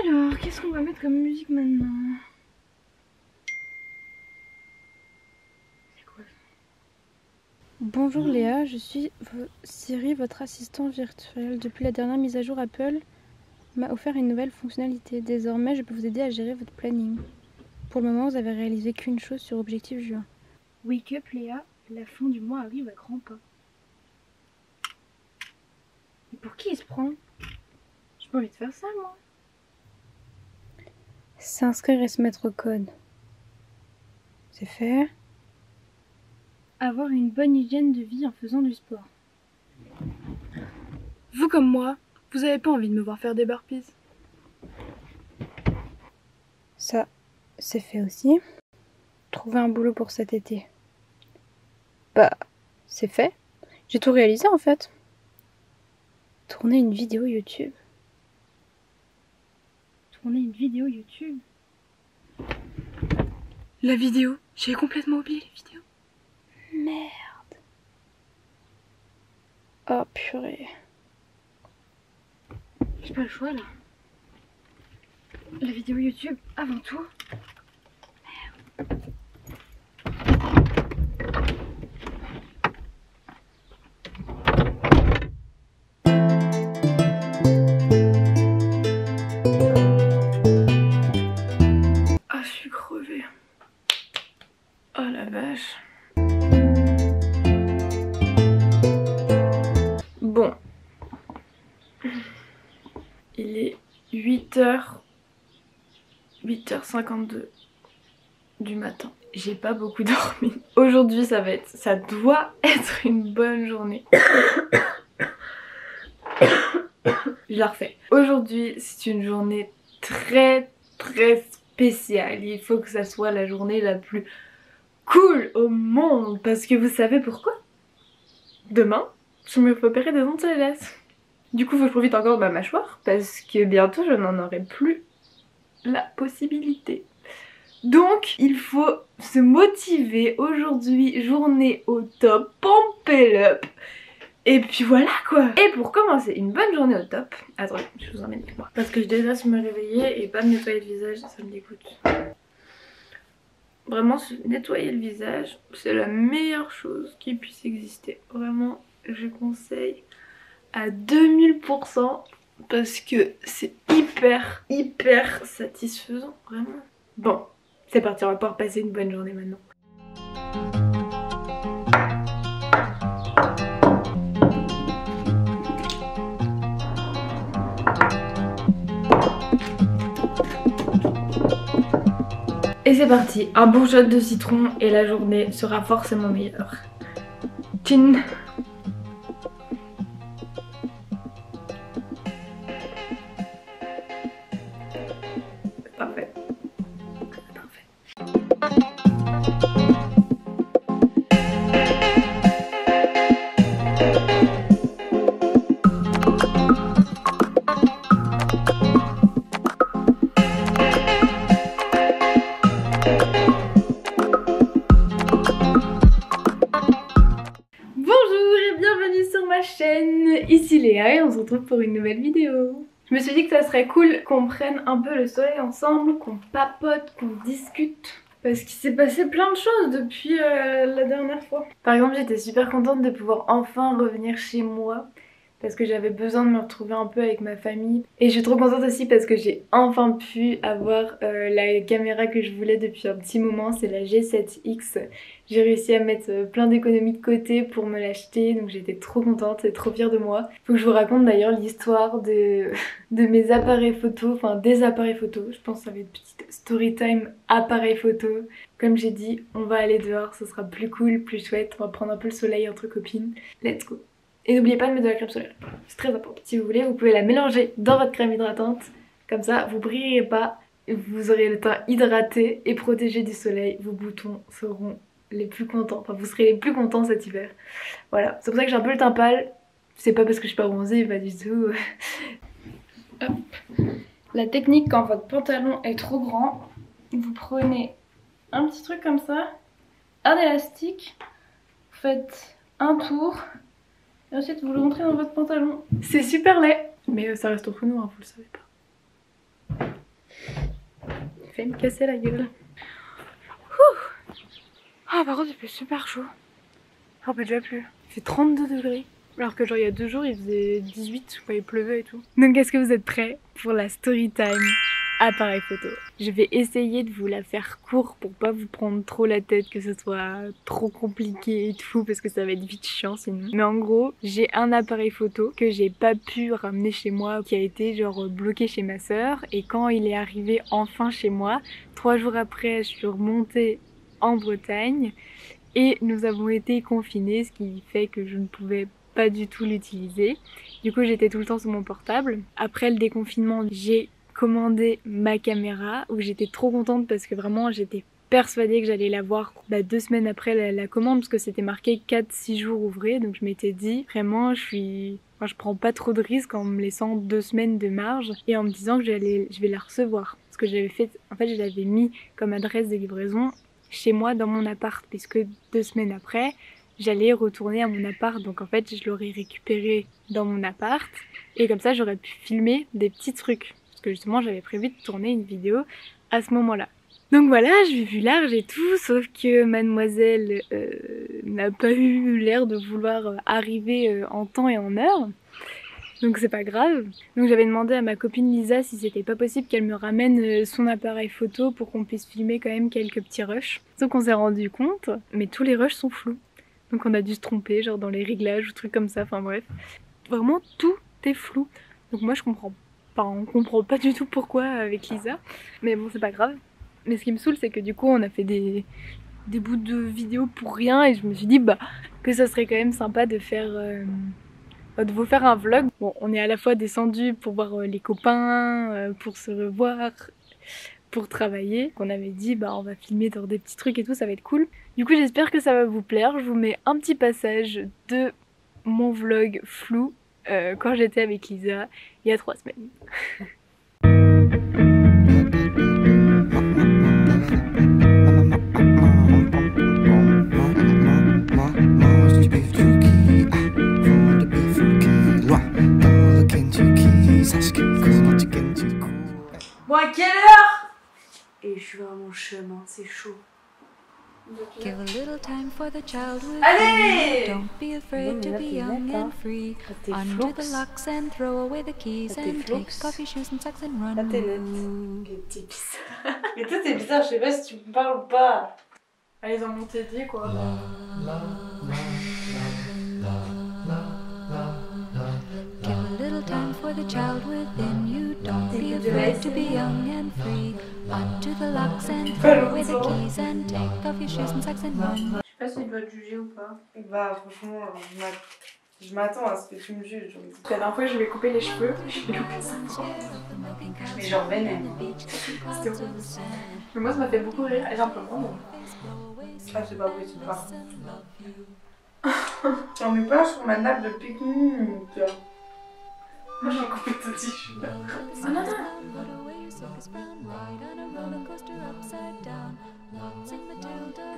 Alors, qu'est-ce qu'on va mettre comme musique maintenant? C'est quoi ça? Bonjour Léa, je suis Siri, votre assistant virtuel. Depuis la dernière mise à jour, Apple m'a offert une nouvelle fonctionnalité. Désormais, je peux vous aider à gérer votre planning. Pour le moment, vous avez réalisé qu'une chose sur Objectif Juin. Wake up Léa, la fin du mois arrive à grands pas. Mais pour qui il se prend? J'ai pas envie de faire ça, moi. S'inscrire et se mettre au code. C'est fait. Avoir une bonne hygiène de vie en faisant du sport. Vous comme moi, vous avez pas envie de me voir faire des burpees? Ça, c'est fait aussi. Trouver un boulot pour cet été. Bah, c'est fait. J'ai tout réalisé en fait. Tourner une vidéo YouTube. Tourner une vidéo YouTube. La vidéo, j'ai complètement oublié les vidéos. Merde. Oh purée. J'ai pas le choix là. La vidéo YouTube avant tout. Merde. Ah, je suis crevée. Oh la vache. Bon. Il est 8h52 du matin. J'ai pas beaucoup dormi. Aujourd'hui, ça doit être une bonne journée. Je la refais. Aujourd'hui, c'est une journée très spéciale. Il faut que ça soit la journée la plus cool au monde. Parce que vous savez pourquoi? Demain, je me fais opérer des ondes célestes. Du coup, faut que je profite encore de ma mâchoire parce que bientôt, je n'en aurai plus la possibilité. Donc, il faut se motiver. Aujourd'hui, journée au top, pump it up. Et puis voilà quoi. Et pour commencer une bonne journée au top, attendez, je vous emmène avec moi. Parce que je déteste me réveiller et pas me nettoyer le visage, ça me dégoûte. Vraiment, se nettoyer le visage, c'est la meilleure chose qui puisse exister. Vraiment, je conseille à 2000% parce que c'est hyper satisfaisant, vraiment. Bon, c'est parti, on va pouvoir passer une bonne journée maintenant. Et c'est parti, un bon shot de citron et la journée sera forcément meilleure. Tchin. Parfait. Ici Léa et on se retrouve pour une nouvelle vidéo. Je me suis dit que ça serait cool qu'on prenne un peu le soleil ensemble, qu'on papote, qu'on discute. Parce qu'il s'est passé plein de choses depuis la dernière fois. Par exemple, j'étais super contente de pouvoir enfin revenir chez moi. Parce que j'avais besoin de me retrouver un peu avec ma famille. Et je suis trop contente aussi parce que j'ai enfin pu avoir la caméra que je voulais depuis un petit moment, c'est la G7X. J'ai réussi à mettre plein d'économies de côté pour me l'acheter, donc j'étais trop contente et trop fière de moi. Faut que je vous raconte d'ailleurs l'histoire de mes appareils photo, enfin des appareils photo. Je pense que ça va être une petite story time appareil photo. Comme j'ai dit, on va aller dehors, ce sera plus cool, plus chouette, on va prendre un peu le soleil entre copines. Let's go! Et n'oubliez pas de mettre de la crème solaire, c'est très important. Si vous voulez, vous pouvez la mélanger dans votre crème hydratante. Comme ça, vous brillerez pas, vous aurez le teint hydraté et protégé du soleil. Vos boutons seront les plus contents, enfin vous serez les plus contents cet hiver. Voilà, c'est pour ça que j'ai un peu le teint pâle. C'est pas parce que je suis pas bronzée, pas du tout. Hop. La technique quand votre pantalon est trop grand, vous prenez un petit truc comme ça, un élastique, vous faites un tour. Et ensuite vous le rentrez dans votre pantalon. C'est super laid, mais ça reste entre nous, hein, vous le savez pas. Il fait me casser la gueule. Ouh. Ah par contre il fait super chaud. J'en peux déjà plus. Il fait 32 degrés. Alors que genre il y a 2 jours il faisait 18 quand il pleuvait et tout. Donc est-ce que vous êtes prêts pour la story time appareil photo? Je vais essayer de vous la faire court pour pas vous prendre trop la tête, que ce soit trop compliqué et tout, parce que ça va être vite chiant sinon. Mais en gros, j'ai un appareil photo que j'ai pas pu ramener chez moi, qui a été genre bloqué chez ma sœur, et quand il est arrivé enfin chez moi, 3 jours après je suis remontée en Bretagne et nous avons été confinés, ce qui fait que je ne pouvais pas du tout l'utiliser. Du coup j'étais tout le temps sur mon portable. Après le déconfinement, j'ai commandé ma caméra où j'étais trop contente parce que vraiment j'étais persuadée que j'allais l'avoir 2 semaines après la commande, parce que c'était marqué 4-6 jours ouvrés, donc je m'étais dit vraiment je prends pas trop de risques en me laissant 2 semaines de marge et en me disant que je vais la recevoir. Ce que j'avais fait, en fait je l'avais mis comme adresse de livraison chez moi dans mon appart, puisque 2 semaines après j'allais retourner à mon appart, donc en fait je l'aurais récupéré dans mon appart et comme ça j'aurais pu filmer des petits trucs, parce que justement j'avais prévu de tourner une vidéo à ce moment-là. Donc voilà, j'ai vu large et tout, sauf que mademoiselle n'a pas eu l'air de vouloir arriver en temps et en heure. Donc c'est pas grave. Donc j'avais demandé à ma copine Lisa si c'était pas possible qu'elle me ramène son appareil photo pour qu'on puisse filmer quand même quelques petits rushs. Sauf qu'on s'est rendu compte, mais tous les rushs sont flous. Donc on a dû se tromper, genre dans les réglages ou trucs comme ça, enfin bref. Vraiment tout est flou. Donc moi je comprends pas, on comprend pas du tout pourquoi avec Lisa. Mais bon c'est pas grave. Mais ce qui me saoule c'est que du coup on a fait des bouts de vidéos pour rien et je me suis dit que ça serait quand même sympa de faire... de vous faire un vlog. Bon, on est à la fois descendu pour voir les copains, pour se revoir, pour travailler. On avait dit on va filmer dans des petits trucs et tout, ça va être cool. Du coup j'espère que ça va vous plaire. Je vous mets un petit passage de mon vlog flou quand j'étais avec Lisa il y a 3 semaines. Bon, à quelle heure? Et je suis vraiment chemin, c'est chaud. Allez! Don't be afraid to be young and free. Undo the locks and throw away the keys and take off your shoes and socks and run. Là t'es nette. T'es bizarre. Mais toi t'es bizarre, je sais pas si tu me parles ou pas. Allez dans mon TD quoi. Give a little time for the child within you. Don't be afraid to be young and free. Undo the locks and throw away the keys and take off your shoes and socks and run. Je sais pas si tu dois te juger ou pas. Bah franchement, je m'attends à ce que tu me juges. La dernière fois je lui ai coupé les cheveux, j'ai loupé ça. Mais genre vénère. C'était horrible. Mais moi ça m'a fait beaucoup rire, et un peu moins bon. Ah c'est pas possible pas. J'en mets pas sur ma nappe de pique-nique. Moi j'ai coupé tout petit cheveux. Ah non non.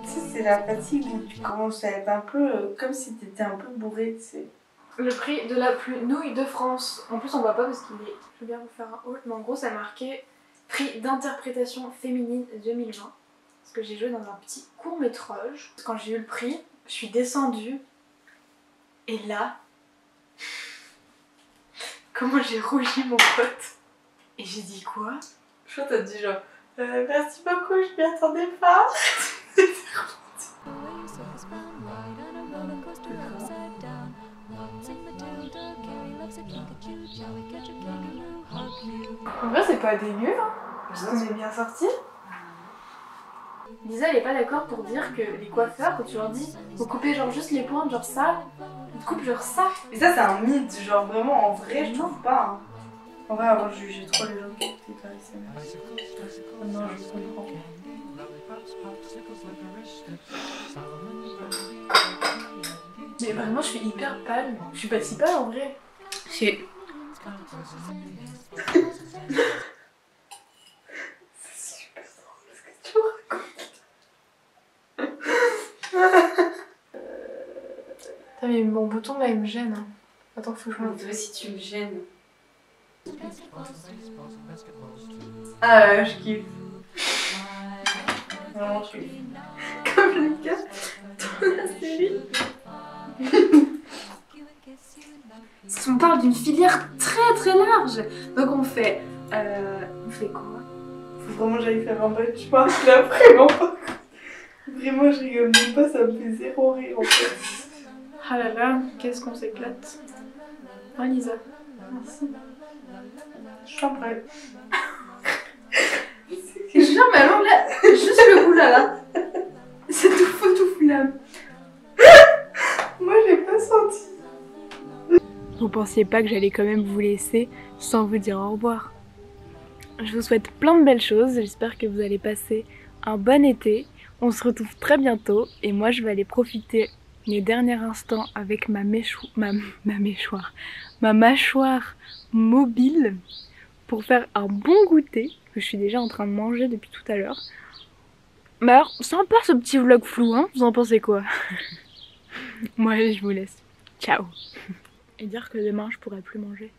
Tu sais, c'est la fatigue où tu commences à être un peu comme si t'étais un peu bourré, tu sais. Le prix de la plus nouille de France. En plus on voit pas parce qu'il est... Je vais bien vous faire un haul, mais en gros ça marquait prix d'interprétation féminine 2020. Parce que j'ai joué dans un petit court-métrage. Quand j'ai eu le prix, je suis descendue. Et là... Comment j'ai rougi mon pote. Et j'ai dit quoi? Je crois que t'as dit genre merci beaucoup, je m'y attendais pas. En vrai c'est pas dégueu hein. Je t'en ai bien sorti. Lisa elle est pas d'accord pour dire que les coiffeurs, quand tu leur dis faut couper genre juste les pointes, genre ça, ils te coupent genre ça. Mais ça c'est un mythe, genre vraiment en vrai je trouve pas. Hein. En vrai avant je jugeais trop les gens qui écoutaient pas les non je comprends. Mais vraiment je suis hyper pâle. Je suis pas si pâle en vrai. C'est super drôle ce que tu me racontes. Putain mais mon bouton là il me gêne. Hein. Attends faut que je me... Toi aussi tu me gênes. Ah, je kiffe. Vraiment, je kiffe. Comme le cas dans la série. On parle d'une filière très large. Donc on fait quoi? Faut vraiment que j'aille faire un benchmark là, vraiment pas. Vraiment, je rigole même pas, ça me fait zéro rire en fait. Ah là là, qu'est-ce qu'on s'éclate. Hein Lisa? Merci. Je suis prête. Je jure, mais alors là, juste le bout là. C'est tout feu, tout flamme. Moi, j'ai pas senti. Vous pensiez pas que j'allais quand même vous laisser sans vous dire au revoir. Je vous souhaite plein de belles choses, j'espère que vous allez passer un bon été. On se retrouve très bientôt et moi je vais aller profiter mes derniers instants avec ma mâchoire mobile pour faire un bon goûter que je suis déjà en train de manger depuis tout à l'heure. Mais alors, sympa ce petit vlog flou, hein? Vous en pensez quoi? Moi allez, je vous laisse. Ciao! Et dire que demain je pourrai plus manger.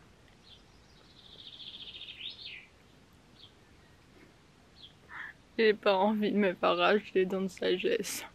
J'ai pas envie de me faire arracher les dents de sagesse.